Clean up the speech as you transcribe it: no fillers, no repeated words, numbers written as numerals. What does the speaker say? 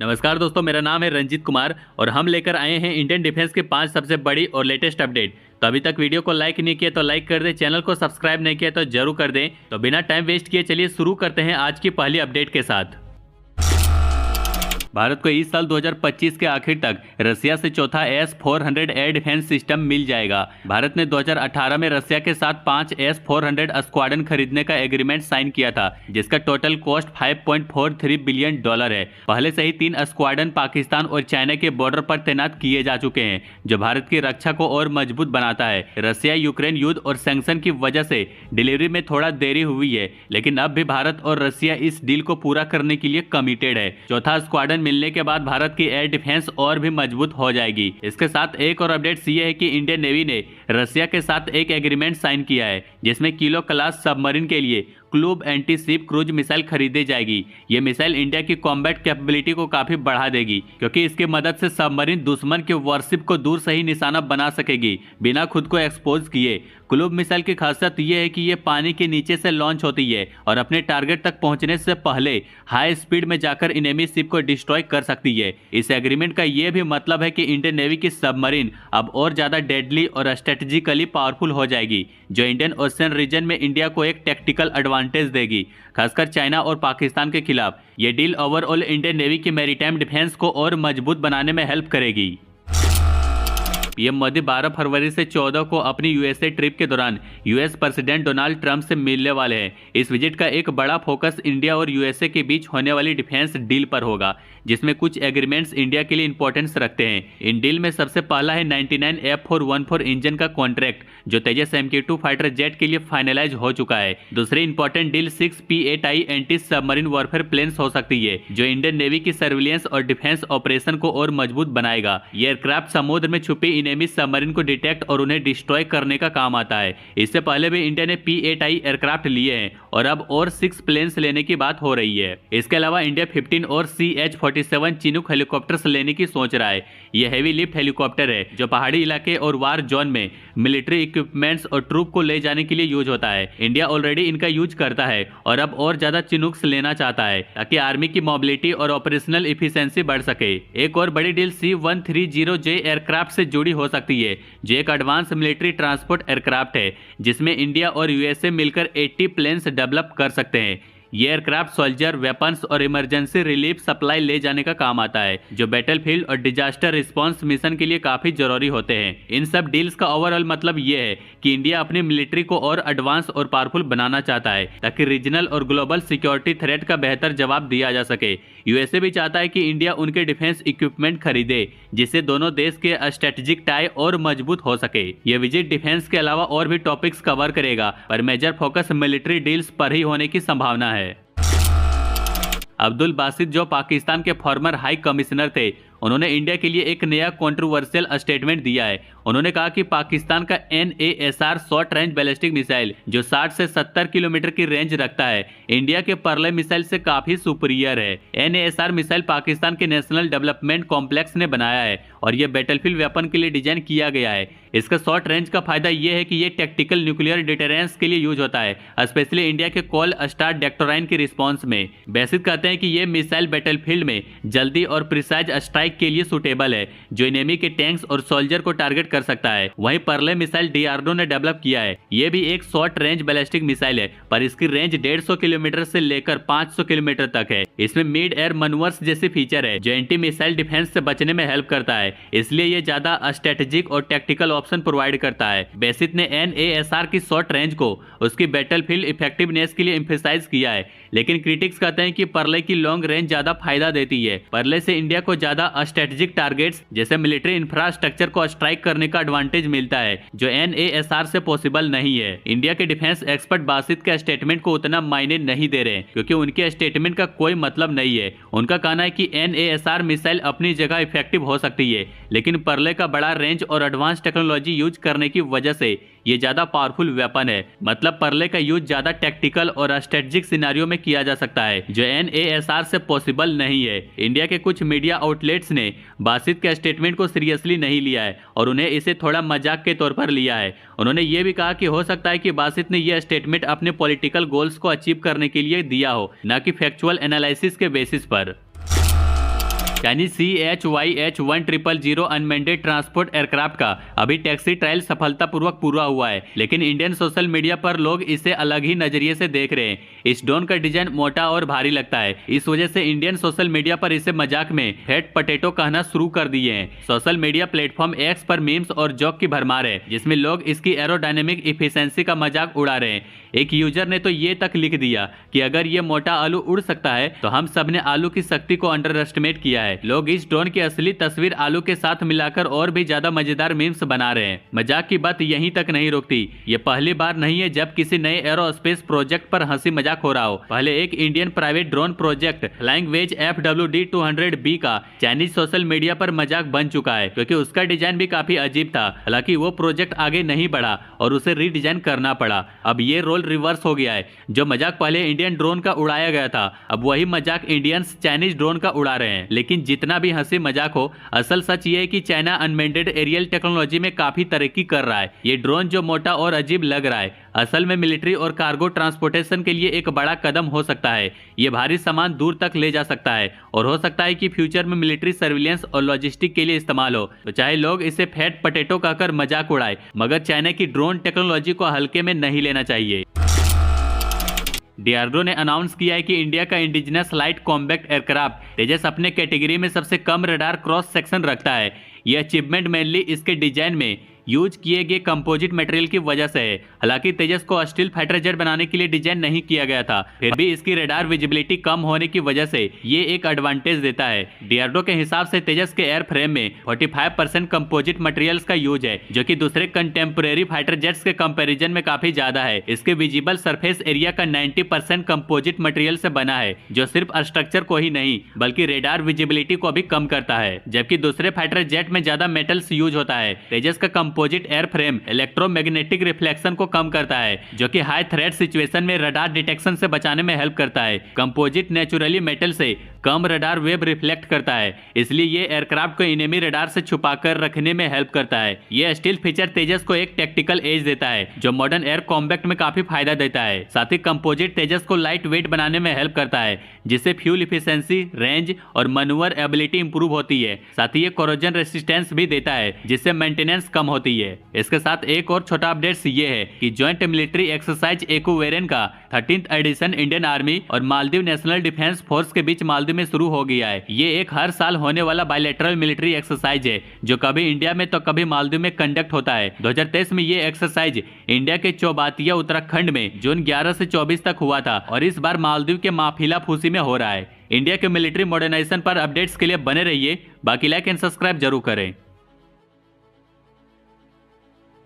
नमस्कार दोस्तों, मेरा नाम है रंजीत कुमार और हम लेकर आए हैं इंडियन डिफेंस की 5 सबसे बड़ी और लेटेस्ट अपडेट। तो अभी तक वीडियो को लाइक नहीं किया तो लाइक कर दें, चैनल को सब्सक्राइब नहीं किया तो जरूर कर दें। तो बिना टाइम वेस्ट किए चलिए शुरू करते हैं आज की पहली अपडेट के साथ। भारत को इस साल 2025 के आखिर तक रसिया से चौथा S-400 एयर डिफेंस सिस्टम मिल जाएगा। भारत ने 2018 में रसिया के साथ 5 S-400 स्क्वाड्रन खरीदने का एग्रीमेंट साइन किया था, जिसका टोटल कॉस्ट $5.43 बिलियन है। पहले से ही 3 स्क्वाड्रन पाकिस्तान और चाइना के बॉर्डर पर तैनात किए जा चुके हैं, जो भारत की रक्षा को और मजबूत बनाता है। रसिया यूक्रेन युद्ध और सैंक्शन की वजह से डिलीवरी में थोड़ा देरी हुई है, लेकिन अब भी भारत और रसिया इस डील को पूरा करने के लिए कमिटेड है। चौथा स्क्वाड्रन मिलने के बाद भारत की एयर डिफेंस और भी मजबूत हो जाएगी। इसके साथ एक और अपडेट्स ये है कि इंडियन नेवी ने रसिया के साथ एक एग्रीमेंट साइन किया है, जिसमें किलो क्लास सबमरीन के लिए club anti ship cruise missile खरीदी जाएगी। ये मिसाइल इंडिया की कॉम्बैट कैपेबिलिटी को काफी बढ़ा देगी, क्योंकि इसकी मदद से सबमरीन दुश्मन के वॉरशिप को दूर से ही निशाना बना सकेगी बिना खुद को एक्सपोज किए। क्लूब मिसाइल की खासियत यह है कि ये पानी के नीचे से लॉन्च होती है और अपने टारगेट तक पहुंचने से पहले हाई स्पीड में जाकर एनिमी शिप को डिस्ट्रॉय कर सकती है। इस एग्रीमेंट का ये भी मतलब है कि इंडियन नेवी की सबमरीन अब और ज्यादा डेडली और स्ट्रेटेजिकली पावरफुल हो जाएगी, जो इंडियन ओशन रीजन में इंडिया को एक टैक्टिकल एडवांटेज देगी, खासकर चाइना और पाकिस्तान के खिलाफ। ये डील ओवरऑल इंडियन नेवी की मैरीटाइम डिफेंस को और मजबूत बनाने में हेल्प करेगी। पीएम मोदी 12 फरवरी से 14 को अपनी यूएसए ट्रिप के दौरान यूएस प्रेसिडेंट डोनाल्ड ट्रंप से मिलने वाले हैं। इस विजिट का एक बड़ा फोकस इंडिया और यूएसए के बीच होने वाली डिफेंस डील पर होगा, जिसमें कुछ एग्रीमेंट्स इंडिया के लिए इंपॉर्टेंस रखते हैं। इन डील में सबसे पहला है 99 F414 इंजन का कॉन्ट्रैक्ट, जो तेजस MK2 फाइटर जेट के लिए फाइनलाइज हो चुका है। दूसरी important deal 6 P-8I anti submarine warfare planes हो सकती है, जो इंडियन नेवी की सर्विलियंस और डिफेंस ऑपरेशन को और मजबूत बनाएगा। ये एयरक्राफ्ट समुद्र में छुपी एनिमी सबमरीन को डिटेक्ट और उन्हें डिस्ट्रॉय करने का काम आता है। इससे पहले भी इंडिया ने P-8I एयरक्राफ्ट लिए हैं और अब और 6 प्लेन्स लेने की बात हो रही है। इसके अलावा इंडिया 15 और CH-47 चिनूक हेलीकॉप्टर्स लेने की सोच रहा है। यह हैवी लिफ्ट हेलीकॉप्टर है, जो पहाड़ी इलाके और वार जोन में मिलिट्री इक्विपमेंट्स और ट्रूप को ले जाने के लिए यूज होता है। इंडिया ऑलरेडी इनका यूज करता है और अब और ज्यादा चिनूक्स लेना चाहता है, ताकि आर्मी की मोबिलिटी और ऑपरेशनल इफिशिएंसी बढ़ सके। एक और बड़ी डील C-130J एयरक्राफ्ट से जुड़ी हो सकती है, जो एक एडवांस मिलिट्री ट्रांसपोर्ट एयरक्राफ्ट है, जिसमें इंडिया और यूएसए मिलकर 80 प्लेन्स डेवलप कर सकते हैं। ये एयरक्राफ्ट सोल्जर, वेपन्स और इमरजेंसी रिलीफ सप्लाई ले जाने का काम आता है, जो बैटलफील्ड और डिजास्टर रिस्पांस मिशन के लिए काफी जरूरी होते हैं। इन सब डील्स का ओवरऑल मतलब ये है कि इंडिया अपनी मिलिट्री को और एडवांस और पावरफुल बनाना चाहता है, ताकि रीजनल और ग्लोबल सिक्योरिटी थ्रेट का बेहतर जवाब दिया जा सके। यूएसए भी चाहता है कि इंडिया उनके डिफेंस इक्विपमेंट खरीदे, जिससे दोनों देश के स्ट्रेटेजिक टाई और मजबूत हो सके। यह विजिट डिफेंस के अलावा और भी टॉपिक्स कवर करेगा, पर मेजर फोकस मिलिट्री डील्स पर ही होने की संभावना है। अब्दुल बासित, जो पाकिस्तान के फॉर्मर हाई कमिश्नर थे, उन्होंने इंडिया के लिए एक नया कंट्रोवर्शियल स्टेटमेंट दिया है। उन्होंने कहा कि पाकिस्तान का NASR short range ballistic missile, जो 60 से 70 किलोमीटर की रेंज रखता है, इंडिया के पर्ले मिसाइल से काफी सुपीरियर है। NASR मिसाइल पाकिस्तान के नेशनल डेवलपमेंट कॉम्प्लेक्स ने बनाया है और यह बैटलफील्ड वेपन के लिए डिजाइन किया गया है। इसका शॉर्ट रेंज का फायदा यह है कि यह टैक्टिकल न्यूक्लियर डिटरेंस के लिए यूज होता है, स्पेशली इंडिया के कॉल स्टार डेक्टोराइन के रिस्पॉन्स में। बेसिक कहते हैं कि यह मिसाइल बैटलफील्ड में जल्दी और प्रिसाइज स्ट्राइक के लिए सुटेबल है, जो एनिमी के टैंक्स और सोल्जर को टारगेट कर सकता है। वहीं पर्ले मिसाइल DRDO ने डेवलप किया है। यह भी एक शॉर्ट रेंज बैलिस्टिक मिसाइल है, पर इसकी रेंज 150 किलोमीटर से लेकर 500 किलोमीटर तक है। इसमें मिड एयर मनवर्स जैसे फीचर है, जो एंटी मिसाइल डिफेंस से बचने में हेल्प करता है, इसलिए यह ज्यादा स्ट्रेटेजिक और टैक्टिकल ऑप्शन प्रोवाइड करता है। बेसित ने NASR की शॉर्ट रेंज को उसकी बैटलफील्ड इफेक्टिवनेस के लिए एम्फेसाइज किया है, लेकिन क्रिटिक्स कहते हैं कि पर्ले की लॉन्ग रेंज ज्यादा फायदा देती है। पर्ले से इंडिया को ज्यादा स्ट्रेटेजिक टारगेट्स जैसे मिलिट्री इंफ्रास्ट्रक्चर को स्ट्राइक करने का एडवांटेज मिलता है, जो NASR से पॉसिबल नहीं है। इंडिया के डिफेंस एक्सपर्ट बासित के स्टेटमेंट को उतना मायने नहीं दे रहे, क्योंकि उनके स्टेटमेंट का कोई मतलब नहीं है। उनका कहना है कि NASR मिसाइल अपनी जगह इफेक्टिव हो सकती है, लेकिन पर्ले का बड़ा रेंज और एडवांस टेक्नोलॉजी यूज करने की वजह से ये ज्यादा पावरफुल वेपन है। मतलब पर्ले का यूज ज्यादा टैक्टिकल और स्ट्रेटेजिक सिनेरियो में किया जा सकता है, जो NASR से पॉसिबल नहीं है। इंडिया के कुछ मीडिया आउटलेट्स ने बासित के स्टेटमेंट को सीरियसली नहीं लिया है और उन्हें इसे थोड़ा मजाक के तौर पर लिया है। उन्होंने ये भी कहा कि हो सकता है कि बासित ने यह स्टेटमेंट अपने पॉलिटिकल गोल्स को अचीव करने के लिए दिया हो, न कि फैक्चुअल एनालिसिस के बेसिस पर। चाइनीज CHYH-1000 अनमेंडेड ट्रांसपोर्ट एयरक्राफ्ट का अभी टैक्सी ट्रायल सफलतापूर्वक पूरा हुआ है, लेकिन इंडियन सोशल मीडिया पर लोग इसे अलग ही नजरिए से देख रहे हैं। इस ड्रोन का डिजाइन मोटा और भारी लगता है, इस वजह से इंडियन सोशल मीडिया पर इसे मजाक में फेट पटेटो कहना शुरू कर दिए हैं। सोशल मीडिया प्लेटफॉर्म एक्स पर मीम्स और जोक की भरमार है, जिसमें लोग इसकी एरोडायनेमिक इफिशिएंसी का मजाक उड़ा रहे हैं। एक यूजर ने तो ये तक लिख दिया कि अगर ये मोटा आलू उड़ सकता है तो हम सब ने आलू की शक्ति को अंडर एस्टिमेट किया है। लोग इस ड्रोन की असली तस्वीर आलू के साथ मिलाकर और भी ज्यादा मजेदार मीम्स बना रहे हैं। मजाक की बात यहीं तक नहीं रुकती। ये पहली बार नहीं है जब किसी नए एरोस्पेस प्रोजेक्ट पर हंसी मजाक हो रहा हो। पहले एक Indian private drone project flying wedge FWD-200B का चाइनीज सोशल मीडिया पर मजाक बन चुका है, क्योंकि उसका डिजाइन भी काफी अजीब था। हालांकि वो प्रोजेक्ट आगे नहीं बढ़ा और उसे रीडिजाइन करना पड़ा। अब ये रोल रिवर्स हो गया है। जो मजाक पहले इंडियन ड्रोन का उड़ाया गया था, अब वही मजाक इंडियंस चाइनीज ड्रोन का उड़ा रहे हैं। लेकिन जितना भी हंसी मजाक हो, असल सच ये है कि चाइना अनमेंडेड एरियल टेक्नोलॉजी में काफी तरक्की कर रहा है। ये ड्रोन जो मोटा और अजीब लग रहा है, असल में मिलिट्री और कार्गो ट्रांसपोर्टेशन के लिए एक बड़ा कदम हो सकता है। ये भारी सामान दूर तक ले जा सकता है और हो सकता है कि फ्यूचर में मिलिट्री सर्विलेंस और लॉजिस्टिक के लिए इस्तेमाल हो। तो चाहे लोग इसे फैट पटेटो कहकर मजाक उड़ाए, मगर चाइना की ड्रोन टेक्नोलॉजी को हल्के में नहीं लेना चाहिए। DRDO ने अनाउंस किया है कि इंडिया का इंडिजिनस लाइट कॉम्बैक्ट एयरक्राफ्ट तेजस अपने कैटेगरी में सबसे कम रडार क्रॉस सेक्शन रखता है। यह अचीवमेंट मेनली इसके डिजाइन में यूज किए गए कंपोजिट मटेरियल की वजह से है। हालांकि तेजस को स्टील फाइटर जेट बनाने के लिए डिजाइन नहीं किया गया था, फिर भी इसकी रडार विजिबिलिटी कम होने की वजह से ये एक एडवांटेज देता है। DRDO के हिसाब से तेजस के एयर फ्रेम में 45% कंपोजिट मटेरियल्स का यूज है, जो कि दूसरे कंटेम्पोरेरी फाइटर जेट्स के कंपैरिजन में काफी ज्यादा है। इसके विजिबल सरफेस एरिया का 90% कंपोजिट मटेरियल से बना है, जो सिर्फ स्ट्रक्चर को ही नहीं बल्कि रेडार विजिबिलिटी को भी कम करता है। जबकि दूसरे फाइटर जेट में ज्यादा मेटल्स यूज होता है। तेजस का composite air frame electromagnetic reflection को कम करता है, जो कि हाई थ्रेट सिचुएशन में रडार डिटेक्शन से बचाने में हेल्प करता है। कंपोजिट नेचुरली मेटल से कम रडार वेव रिफ्लेक्ट करता है, इसलिए ये एयरक्राफ्ट को इनेमी रडार से छुपाकर रखने में हेल्प करता है। ये स्टील फीचर तेजस को एक टेक्टिकल एज देता है, जो मॉडर्न एयर कॉम्बैक्ट में काफी फायदा देता है। साथ ही कंपोजिट तेजस को लाइट वेट बनाने में हेल्प करता है, जिससे फ्यूल इफिशिएंसी, रेंज और मैन्यूवर एबिलिटी इंप्रूव होती है। साथ ही ये कोरोजन रेसिस्टेंस भी देता है, जिससे मेंटेनेंस कम होती है। इसके साथ एक और छोटा अपडेट्स ये है कि ज्वाइंट मिलिट्री एक्सरसाइज एक्वेरियन का 13th एडिशन इंडियन आर्मी और मालदीव नेशनल डिफेंस फोर्स के बीच मालदीव में शुरू हो गया है। ये एक हर साल होने वाला बायलैटरल मिलिट्री एक्सरसाइज है, जो कभी इंडिया में तो कभी मालदीव में कंडक्ट होता है। 2023 में ये एक्सरसाइज इंडिया के चौबातिया उत्तराखंड में जून 11 से 24 तक हुआ था और इस बार मालदीव के माफिला फूसी में हो रहा है। इंडिया के मिलिट्री मॉडर्नाइजेशन पर अपडेट्स के लिए बने रहिए। बाकी लाइक एंड सब्सक्राइब जरूर करें।